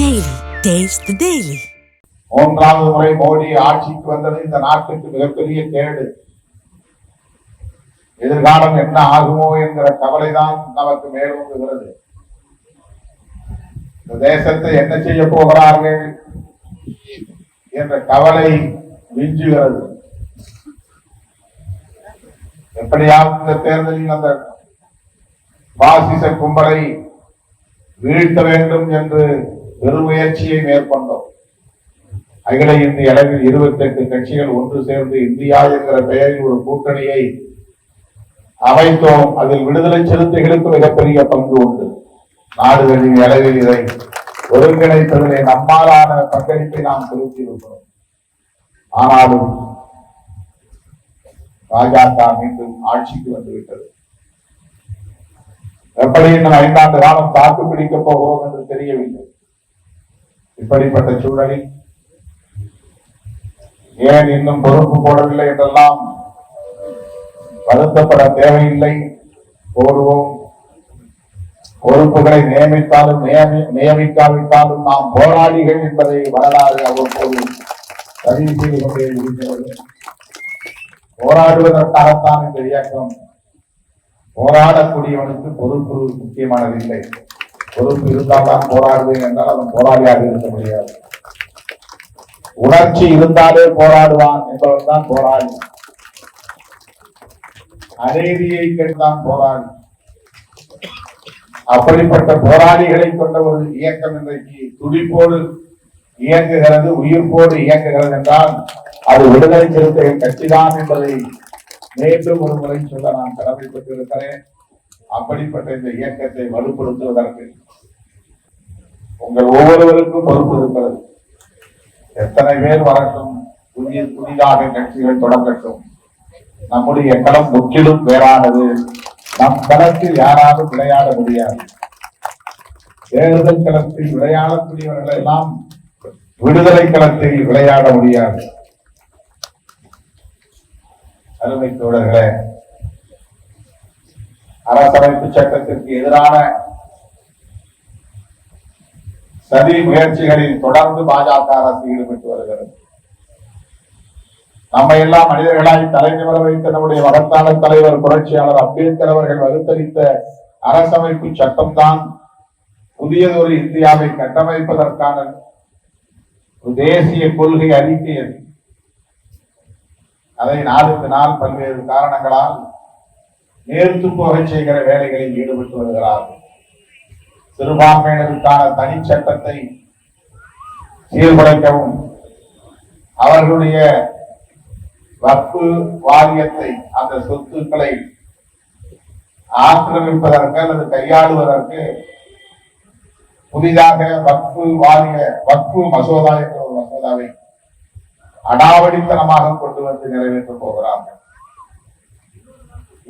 Daily. Taste the Daily. மூன்றாவது முறை மோடி ஆட்சிக்கு வந்தது இந்த நாட்டுக்கு மிகப்பெரிய கேடு. எதிர்காலம் என்ன ஆகுமோ என்கிற கவலைதான் நமக்கு மேலோங்குகிறது. இந்த தேசத்தை என்ன செய்ய போகிறார்கள் என்ற கவலை விஞ்சுகிறது. எப்படியாவது இந்த தேர்தலில் அந்த பாசிச கும்பலை வீழ்த்த வேண்டும் என்று பெருமுயற்சியை மேற்கொண்டோம். அகில இந்திய அளவில் 28 கட்சிகள் ஒன்று சேர்ந்து இந்தியா என்கிற பெயரில் ஒரு கூட்டணியை அமைத்தோம். அதில் விடுதலை சிறுத்தைகளுக்கு மிகப்பெரிய பங்கு உண்டு. நாடுகளின் அளவில் இதை ஒருங்கிணைப்பதிலே நம்மாலான பங்களிப்பை நாம் செலுத்தியிருக்கிறோம். ஆனாலும் பாஜக மீண்டும் ஆட்சிக்கு வந்துவிட்டது. எப்படி இன்னும் 5 ஆண்டு காலம் தாக்கு பிடிக்கப் போகிறோம் என்று தெரியவில்லை. இப்படிப்பட்ட சூழலில் ஏன் இன்னும் பொறுப்பு போடவில்லை என்றெல்லாம் வருத்தப்பட தேவையில்லை. போடுவோம். பொறுப்புகளை நியமித்தாலும் நியமிக்காவிட்டாலும் நாம் போராளிகள் என்பதை வரலாறு அவ்வப்போது பதிவு செய்து கொண்டே இருக்கிறது. போராடுவதற்காகத்தான் இந்த இயக்கம். போராடக்கூடியவனுக்கு பொறுப்பு முக்கியமானதில்லை. பொறுப்பு இருந்தால்தான் போராடுவேன் என்றால் அவன் போராளியாக இருக்க முடியாது. உணர்ச்சி இருந்தாலே போராடுவான் என்பவன் தான் போராளி. அநீதியை கேட்டுதான் போராளி. அப்படிப்பட்ட போராளிகளை கொண்ட ஒரு இயக்கம் இன்றைக்கு துடிப்போடு இயங்குகிறது, உயிர்ப்போடு இயங்குகிறது என்றால் அது விடுதலை சிறுத்தைகள் கட்சிதான் என்பதை மீண்டும் ஒரு முறை சொல்ல நான் கடமைப்பட்டிருக்கிறேன். அப்படிப்பட்ட இந்த இயக்கத்தை வலுப்படுத்துவதற்கு உங்கள் ஒவ்வொருவருக்கும் பொறுப்பு இருக்கிறது. எத்தனை பேர் வரட்டும், புதிதாக கட்சிகள் தொடங்கட்டும், நம்முடைய களம் முற்றிலும் வேறானது. நம் களத்தில் யாராலும் விளையாட முடியாது. தேர்தல் களத்தில் விளையாடக்கூடியவர்கள் எல்லாம் விடுதலை களத்தில் விளையாட முடியாது. அருமை தோழர்களே, அரசமைப்பு சட்டத்திற்கு எதிரான சதி முயற்சிகளில் தொடர்ந்து பாஜக அரசு ஈடுபட்டு வருகிறது. நம்ம எல்லாம் மனிதர்களாய் தலைநிமிர வைத்த நம்முடைய மகத்தான தலைவர் புரட்சியாளர் அம்பேத்கர் அவர்கள் வகுத்தளித்த அரசமைப்பு சட்டம் தான் புதியதொரு இந்தியாவை கட்டமைப்பதற்கான ஒரு தேசிய கொள்கை அறிக்கையது. அதை நாளுக்கு நாள் பல்வேறு காரணங்களால் நேர்த்து போக செய்கிற வேலைகளில் ஈடுபட்டு வருகிறார்கள். சிறுபான்மையினருக்கான தனி சட்டத்தை சீர்குலைக்கவும், அவர்களுடைய வக்ஃபு வாரியத்தை, அந்த சொத்துக்களை ஆக்கிரமிப்பதற்கு அல்லது கையாளுவதற்கு புதிதாக வக்ஃபு மசோதா என்ற ஒரு மசோதாவை அடாவடித்தனமாக கொண்டு வந்து நிறைவேற்ற போகிறார்கள்.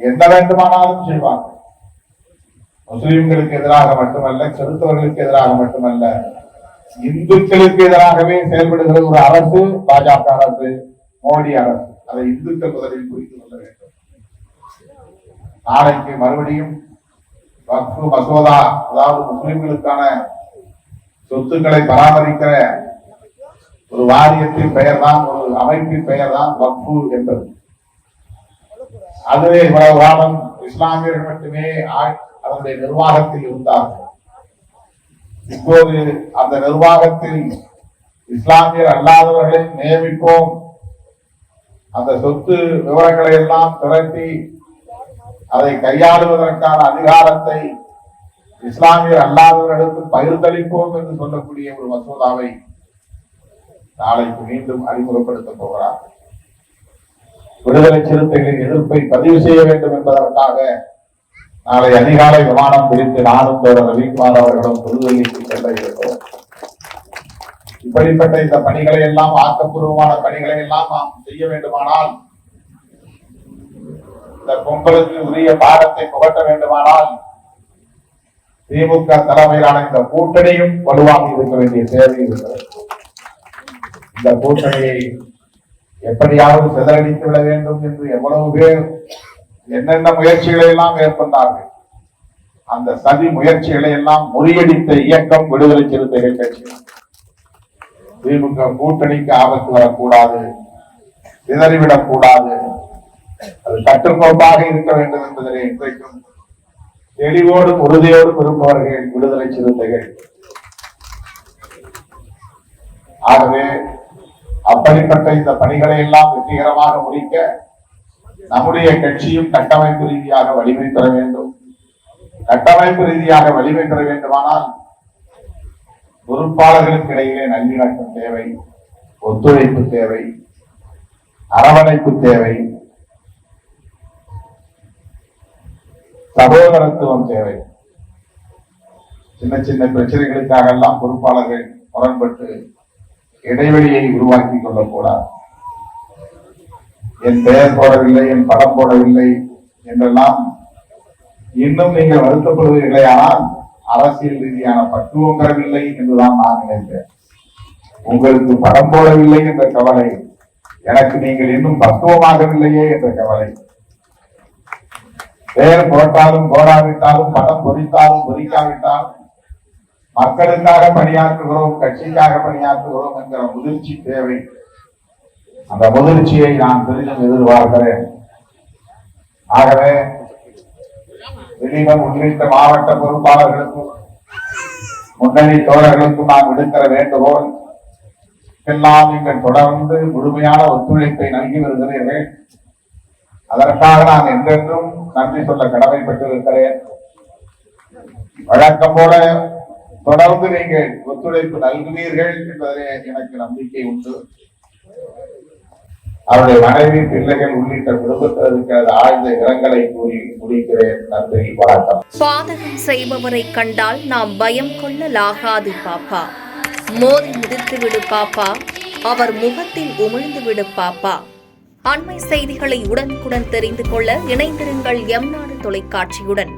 என்ன வேண்டுமானாலும் செய்வார்கள். முஸ்லிம்களுக்கு எதிராக மட்டுமல்ல, கிறிஸ்தவர்களுக்கு எதிராக மட்டுமல்ல, இந்துக்களுக்கு எதிராகவே செயல்படுகிற ஒரு அரசு பாஜக அரசு, மோடி அரசு. அதை இந்துக்கள் முதலில் புரிந்து கொள்ள வேண்டும். நாளைக்கு மறுபடியும் வக்ஃபு மசோதா, அதாவது முஸ்லிம்களுக்கான சொத்துக்களை பராமரிக்கிற ஒரு வாரியத்தின் பெயர் தான், ஒரு அமைப்பின் பெயர் தான் வக்ஃபு என்பது. அதுவே இவ்வளவு காலம் இஸ்லாமியர்கள் மட்டுமே அதனுடைய நிர்வாகத்தில் இருந்தார்கள். இப்போது அந்த நிர்வாகத்தில் இஸ்லாமியர் அல்லாதவர்களை நியமிப்போம், அந்த சொத்து விவரங்களை எல்லாம் திரட்டி அதை கையாளுவதற்கான அதிகாரத்தை இஸ்லாமியர் அல்லாதவர்களுக்கு பகிர்ந்தளிப்போம் என்று சொல்லக்கூடிய ஒரு மசோதாவை நாளைக்கு மீண்டும் அறிமுகப்படுத்த போகிறார். விடுதலை சிறுத்தைகளின் எதிர்ப்பை பதிவு செய்ய வேண்டும் என்பதற்காக நாளை அதிகாலை விமானம் பிரித்து நானும் தோழர் ரவிக்குமார் அவர்களும் புதுதில்லிக்கு செல்ல இருக்கிறோம். இப்படிப்பட்ட இந்த பணிகளை எல்லாம், ஆக்கப்பூர்வமான பணிகளை எல்லாம் நாம் செய்ய வேண்டுமானால், இந்த கும்பலுக்கு உரிய பாடத்தை புகட்ட வேண்டுமானால், திமுக தலைமையிலான இந்த கூட்டணியும் வலுவாக இருக்க வேண்டிய தேவை இருக்கிறது. இந்த கூட்டணியை எப்படியாவது சிதறடித்து விட வேண்டும் என்று எவ்வளவு பேர் என்னென்ன முயற்சிகளை எல்லாம் மேற்கொண்டார்கள். அந்த சதி முயற்சிகளை எல்லாம் முறியடித்த இயக்கம் விடுதலை சிறுத்தைகள் கட்சி. திமுக கூட்டணிக்கு ஆபத்து வரக்கூடாது, சிதறிவிடக் கூடாது, அது கட்டுக்கோப்பாக இருக்க வேண்டும் என்பதிலே இன்றைக்கும் தெளிவோடும் உறுதியோடும் இருப்பவர்கள் விடுதலை சிறுத்தைகள். ஆகவே அப்படிப்பட்ட இந்த பணிகளை எல்லாம் வெற்றிகரமாக முடிக்க நம்முடைய கட்சியும் கட்டமைப்பு ரீதியாக வலிமை பெற வேண்டும். கட்டமைப்பு ரீதியாக வலிமை பெற வேண்டுமானால் பொறுப்பாளர்களுக்கு இடையிலே நல்லிணக்கம் தேவை, ஒத்துழைப்பு தேவை, அரவணைப்பு தேவை, சகோதரத்துவம் தேவை. சின்ன சின்ன பிரச்சனைகளுக்காக எல்லாம் பொறுப்பாளர்கள் முரண்பட்டு இடைவெளியை உருவாக்கி கொள்ளக்கூடாது. என் பெயர் போடவில்லை, என் படம் போடவில்லை என்றெல்லாம் இன்னும் நீங்கள் வருத்தப்படுவீர்களே, ஆனால் அரசியல் ரீதியான பக்குவம் பெறவில்லை என்றுதான் நான் நினைக்கிறேன். உங்களுக்கு படம் போடவில்லை என்ற கவலை, எனக்கு நீங்கள் இன்னும் பக்குவமாகவில்லையே என்ற கவலை. பெயர் போட்டாலும் போடாவிட்டாலும், படம் பொறித்தாலும் பொறிக்காவிட்டாலும் மக்களுக்காக பணியாற்றுகிறோம், கட்சிக்காக பணியாற்றுகிறோம் என்கிற முதிர்ச்சி தேவை. அந்த முதிர்ச்சியை நான் பெரிதும் எதிர்பார்க்கிறேன். ஆகவே திலீபன் உள்ளிட்ட மாவட்ட பொறுப்பாளர்களுக்கும் முன்னணி தோழர்களுக்கும் நான் விடுக்கிற வேண்டுகோள், எல்லாம் நீங்கள் தொடர்ந்து முழுமையான ஒத்துழைப்பை நல்கி வருகிறீர்கள். அதற்காக நான் என்றென்றும் நன்றி சொல்ல கடமைப்பட்டிருக்கிறேன். வழக்கம் போல தொடர்ந்து நீங்கள் ஒத்துழைப்பு நல்குவீர்கள் என்பதிலே எனக்கு நம்பிக்கை உண்டு. அவருடைய மனைவி, பிள்ளைகள் உள்ளிட்ட குடும்பத்திற்கு ஆழ்ந்த இரங்கலை கூறி முடிக்கிறேன். நன்றி, வணக்கம். பாதகம் செய்பவரை கண்டால் நாம் பயம் கொள்ளலாகாது பாப்பா. மோதி மிதித்து விடு பாப்பா, அவர் முகத்தில் உமிழ்ந்து விடு பாப்பா. அண்மை செய்திகளை உடனுக்குடன் தெரிந்து கொள்ள இணைந்திருங்கள் எம் நாடு தொலைக்காட்சியுடன்.